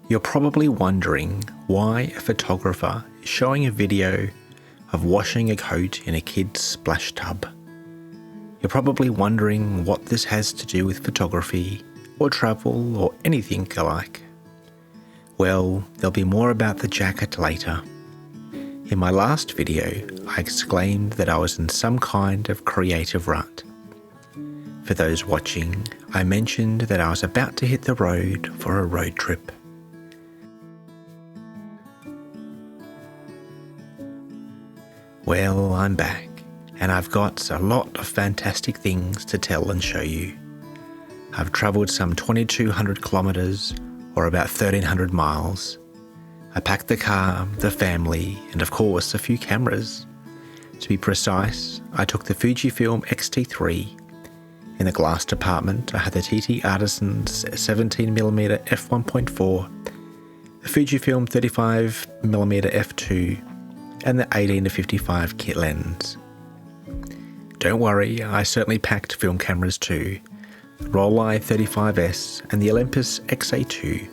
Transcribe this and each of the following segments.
You're probably wondering why a photographer is showing a video of washing a coat in a kid's splash tub. You're probably wondering what this has to do with photography or travel or anything alike. Well, there'll be more about the jacket later. In my last video, I exclaimed that I was in some kind of creative rut. For those watching, I mentioned that I was about to hit the road for a road trip. Well, I'm back, and I've got a lot of fantastic things to tell and show you. I've travelled some 2,200 kilometres, or about 1,300 miles. I packed the car, the family, and of course a few cameras. To be precise, I took the Fujifilm X-T3. In the glass department, I had the TT Artisan's 17mm f1.4, the Fujifilm 35mm f2, and the 18-55 kit lens. Don't worry, I certainly packed film cameras too, the Rollei 35S and the Olympus XA2.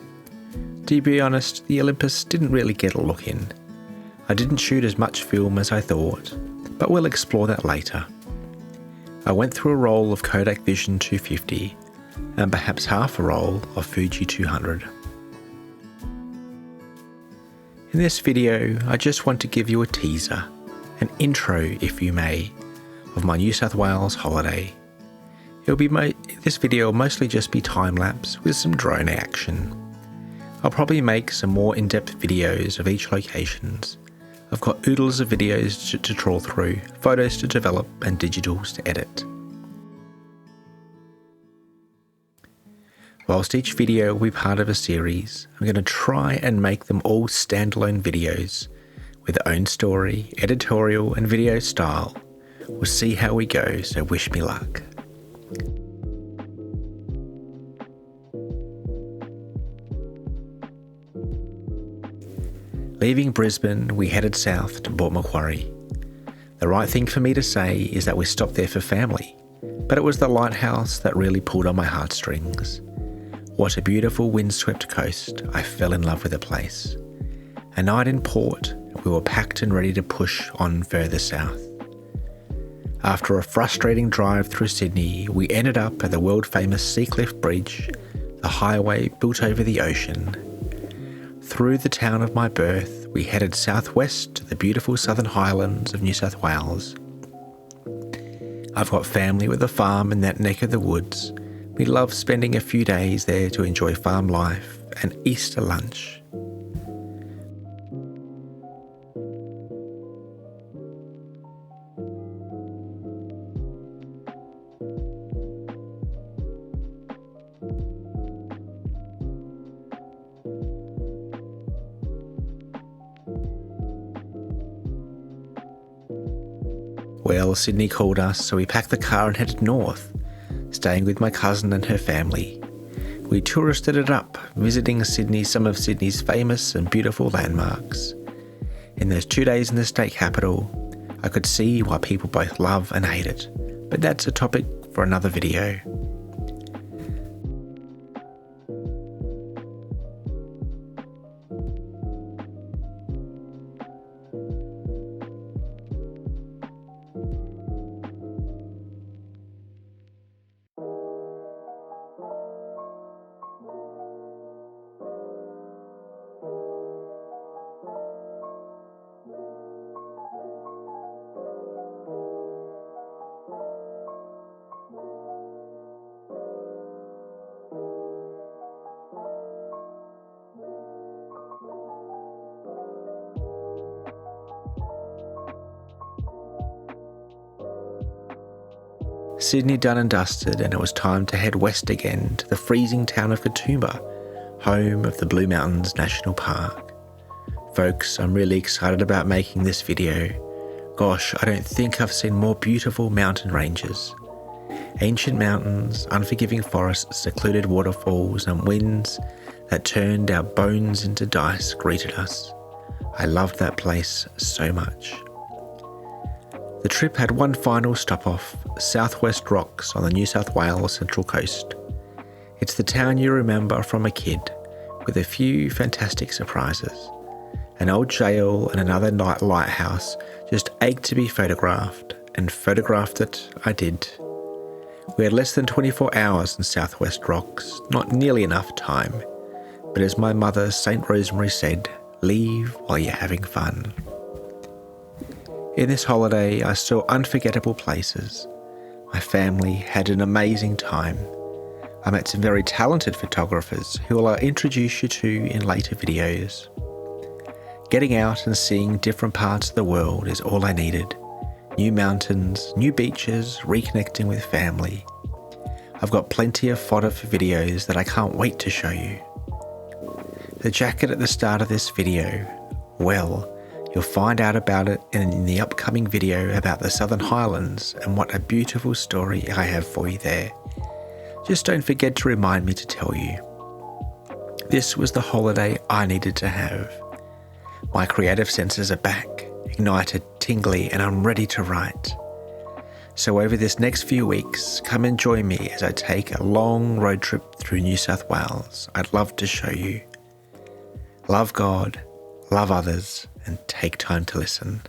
To be honest, the Olympus didn't really get a look in. I didn't shoot as much film as I thought, but we'll explore that later. I went through a roll of Kodak Vision 250 and perhaps half a roll of Fuji 200. In this video, I just want to give you a teaser, an intro if you may, of my New South Wales holiday. This video will mostly just be time-lapse with some drone action. I'll probably make some more in-depth videos of each locations. I've got oodles of videos to trawl through, photos to develop and digitals to edit. Whilst each video will be part of a series, I'm going to try and make them all standalone videos with their own story, editorial and video style. We'll see how we go, so wish me luck. Leaving Brisbane, we headed south to Port Macquarie. The right thing for me to say is that we stopped there for family, but it was the lighthouse that really pulled on my heartstrings. What a beautiful windswept coast. I fell in love with the place. A night in port, we were packed and ready to push on further south. After a frustrating drive through Sydney, we ended up at the world-famous Seacliff Bridge, the highway built over the ocean. Through the town of my birth, we headed southwest to the beautiful Southern Highlands of New South Wales. I've got family with a farm in that neck of the woods. We love spending a few days there to enjoy farm life and Easter lunch. Well, Sydney called us, so we packed the car and headed north, staying with my cousin and her family. We touristed it up, visiting some of Sydney's famous and beautiful landmarks. In those 2 days in the state capital, I could see why people both love and hate it, but that's a topic for another video. Sydney done and dusted, and it was time to head west again to the freezing town of Katoomba, home of the Blue Mountains National Park. Folks, I'm really excited about making this video. Gosh, I don't think I've seen more beautiful mountain ranges. Ancient mountains, unforgiving forests, secluded waterfalls, and winds that turned our bones into dice greeted us. I loved that place so much. The trip had one final stop-off, Southwest Rocks on the New South Wales Central Coast. It's the town you remember from a kid, with a few fantastic surprises. An old jail and another night lighthouse just ached to be photographed, and photographed it I did. We had less than 24 hours in Southwest Rocks, not nearly enough time, but as my mother, St. Rosemary, said, leave while you're having fun. In this holiday, I saw unforgettable places. My family had an amazing time. I met some very talented photographers who I'll introduce you to in later videos. Getting out and seeing different parts of the world is all I needed. New mountains, new beaches, reconnecting with family. I've got plenty of fodder for videos that I can't wait to show you. The jacket at the start of this video, well, you'll find out about it in the upcoming video about the Southern Highlands and what a beautiful story I have for you there. Just don't forget to remind me to tell you. This was the holiday I needed to have. My creative senses are back, ignited, tingly, and I'm ready to write. So over this next few weeks, come and join me as I take a long road trip through New South Wales. I'd love to show you. Love God, love others, and take time to listen.